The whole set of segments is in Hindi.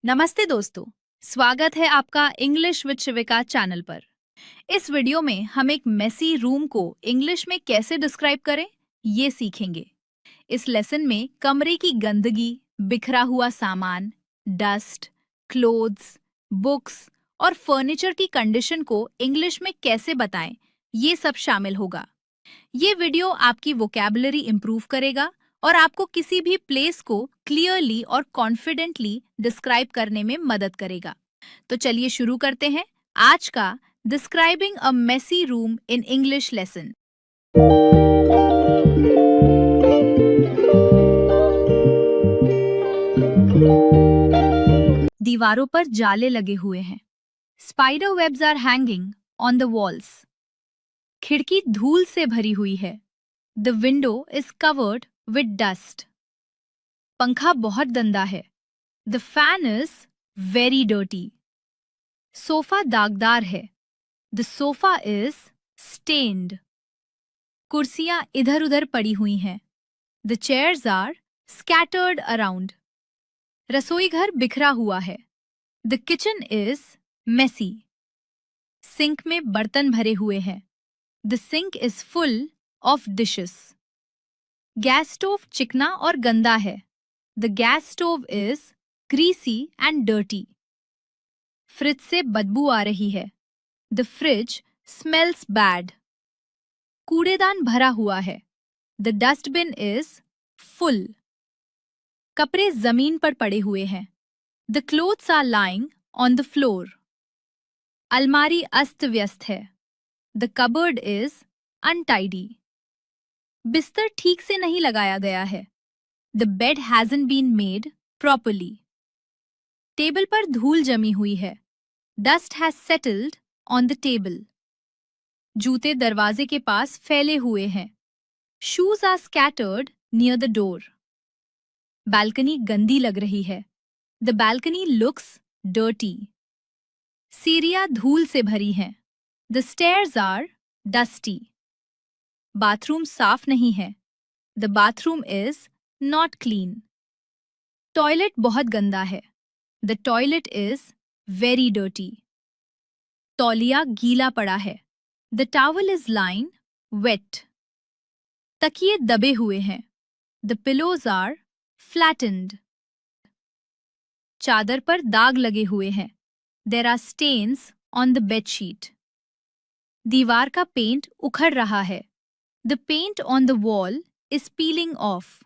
नमस्ते दोस्तों, स्वागत है आपका इंग्लिश विद शिविका चैनल पर। इस वीडियो में हम एक मेसी रूम को इंग्लिश में कैसे डिस्क्राइब करें, ये सीखेंगे। इस लेसन में कमरे की गंदगी, बिखरा हुआ सामान, डस्ट, क्लोथ्स, बुक्स और फर्नीचर की कंडीशन को इंग्लिश में कैसे बताएं, ये सब शामिल होगा। ये वीडियो आपकी वोकैबुलरी इंप्रूव करेगा और आपको किसी भी प्लेस को क्लियरली और कॉन्फिडेंटली डिस्क्राइब करने में मदद करेगा। तो चलिए शुरू करते हैं आज का describing a messy room in English lesson. दीवारों पर जाले लगे हुए हैं। Spider webs are hanging on the walls. खिड़की धूल से भरी हुई है। The window is covered with dust. पंखा बहुत गंदा है। The fan is very dirty. Sofa दागदार है। The sofa is stained. कुर्सियां इधर उधर पड़ी हुई हैं। The chairs are scattered around. रसोई घर बिखरा हुआ है। The kitchen is messy. Sink में बर्तन भरे हुए हैं। The sink is full of dishes. Gas stove चिकना और गंदा है। The gas stove is greasy and dirty. Fridge से बदबू आ रही है। The fridge smells bad. कूड़ेदान भरा हुआ है। The dustbin is full. कपड़े जमीन पर पड़े हुए हैं। The clothes are lying on the floor. अलमारी अस्त व्यस्त है। The cupboard is untidy. बिस्तर ठीक से नहीं लगाया गया है। The bed hasn't been made properly. Table पर धूल जमी हुई है। Dust has settled on the table. जूते दरवाजे के पास फैले हुए हैं। Shoes are scattered near the door. Balcony गंदी लग रही है। The balcony looks dirty. सीढ़ियां धूल से भरी हैं। The stairs are dusty. Bathroom साफ नहीं है। The bathroom is not clean. Toilet बहुत गंदा है। The toilet is very dirty. तौलिया गीला पड़ा है। The towel is lying wet. तकिए दबे हुए हैं। The pillows are flattened. चादर पर दाग लगे हुए हैं। There are stains on the bedsheet. दीवार का पेंट उखड़ रहा है। The paint on the wall is peeling off.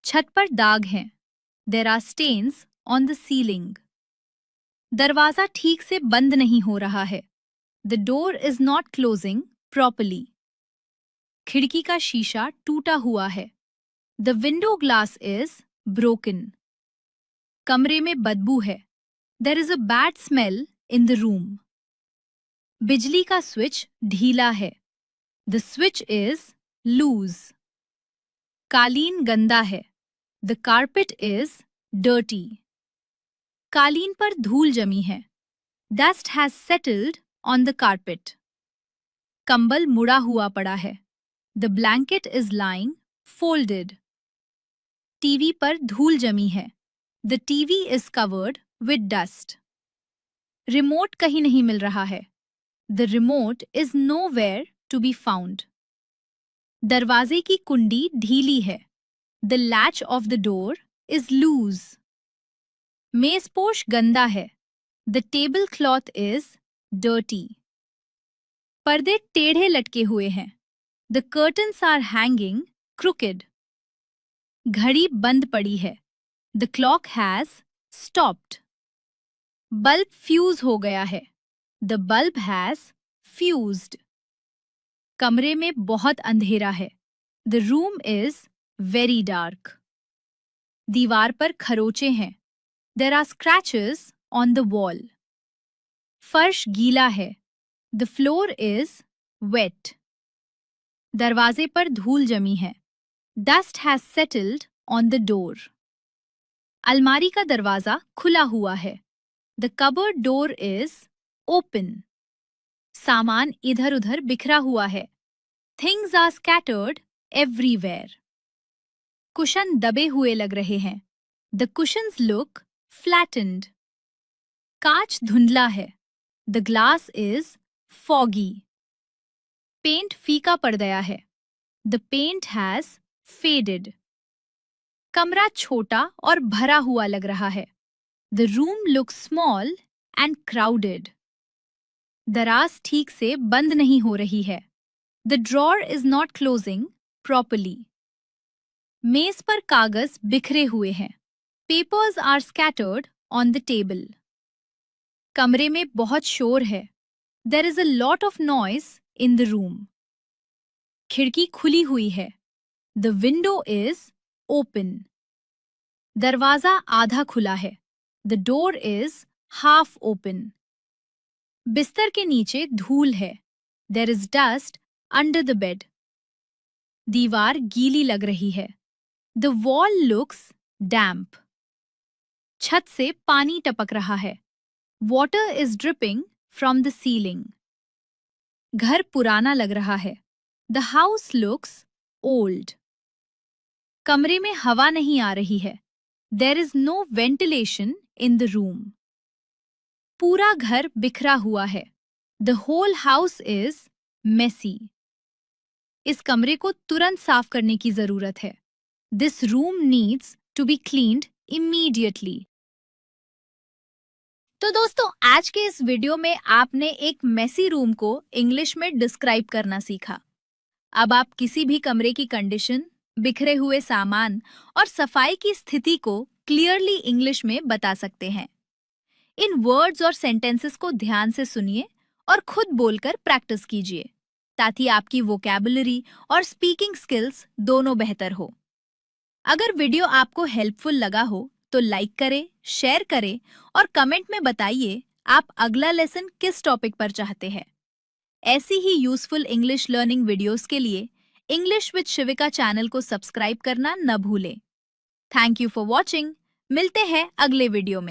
छत पर दाग हैं। There are stains on the ceiling. दरवाजा ठीक से बंद नहीं हो रहा है। The door is not closing properly. खिड़की का शीशा टूटा हुआ है। The window glass is broken. कमरे में बदबू है। There is a bad smell in the room. बिजली का स्विच ढीला है। The switch is loose. कालीन गंदा है। The carpet is dirty. कालीन पर धूल जमी है। Dust has settled on the carpet. कंबल मुड़ा हुआ पड़ा है। The blanket is lying folded. TV पर धूल जमी है। The TV is covered with dust. Remote कहीं नहीं मिल रहा है। The remote is nowhere to be found. दरवाजे की कुंडी ढीली है। The latch of the door is loose. मेजपोश गंदा है। The table cloth is dirty. पर्दे टेढ़े लटके हुए हैं। The curtains are hanging crooked. घड़ी बंद पड़ी है। The clock has stopped. Bulb fuse हो गया है। The bulb has fused. कमरे में बहुत अंधेरा है। The room is very dark. दीवार पर खरोचे हैं। There are scratches on the wall. फर्श गीला है। The floor is wet. दरवाजे पर धूल जमी है। Dust has settled on the door. अलमारी का दरवाजा खुला हुआ है। The cupboard door is open. सामान इधर उधर बिखरा हुआ है। Things are scattered everywhere. Cushion दबे हुए लग रहे हैं। The cushions look flattened. कांच धुंधला है. The glass is foggy. Paint फीका पड़ गया है. The paint has faded. कमरा छोटा और भरा हुआ लग रहा है. The room looks small and crowded. दराज ठीक से बंद नहीं हो रही है. The drawer is not closing properly. मेज पर कागज बिखरे हुए हैं. Papers are scattered on the table. कमरे में बहुत शोर है. There is a lot of noise in the room. खिड़की खुली हुई है. The window is open. दरवाजा आधा खुला है. The door is half open. बिस्तर के नीचे धूल है. There is dust under the bed. दीवार गीली लग रही है. The wall looks damp. छत से पानी टपक रहा है. Water is dripping from the ceiling. घर पुराना लग रहा है. The house looks old. कमरे में हवा नहीं आ रही है. There is no ventilation in the room. पूरा घर बिखरा हुआ है. The whole house is messy. इस कमरे को तुरंत साफ करने की जरूरत है. This room needs to be cleaned immediately. तो दोस्तों, आज के इस वीडियो में आपने एक मेसी रूम को इंग्लिश में डिस्क्राइब करना सीखा. अब आप किसी भी कमरे की कंडीशन, बिखरे हुए सामान और सफाई की स्थिति को क्लियरली इंग्लिश में बता सकते हैं. इन वर्ड्स और सेंटेंसेस को ध्यान से सुनिए और खुद बोलकर प्रैक्टिस कीजिए ताकि आपकी वोकैबुलरी और स्पीकिंग स्किल्स दोनों बेहतर हो. अगर वीडियो आपको हेल्पफुल लगा हो तो लाइक करें, शेयर करें और कमेंट में बताइए आप अगला लेसन किस टॉपिक पर चाहते हैं. ऐसी ही यूजफुल इंग्लिश लर्निंग वीडियोस के लिए इंग्लिश विद शिविका चैनल को सब्सक्राइब करना न भूलें. Thank you for watching. मिलते हैं अगले वीडियो में.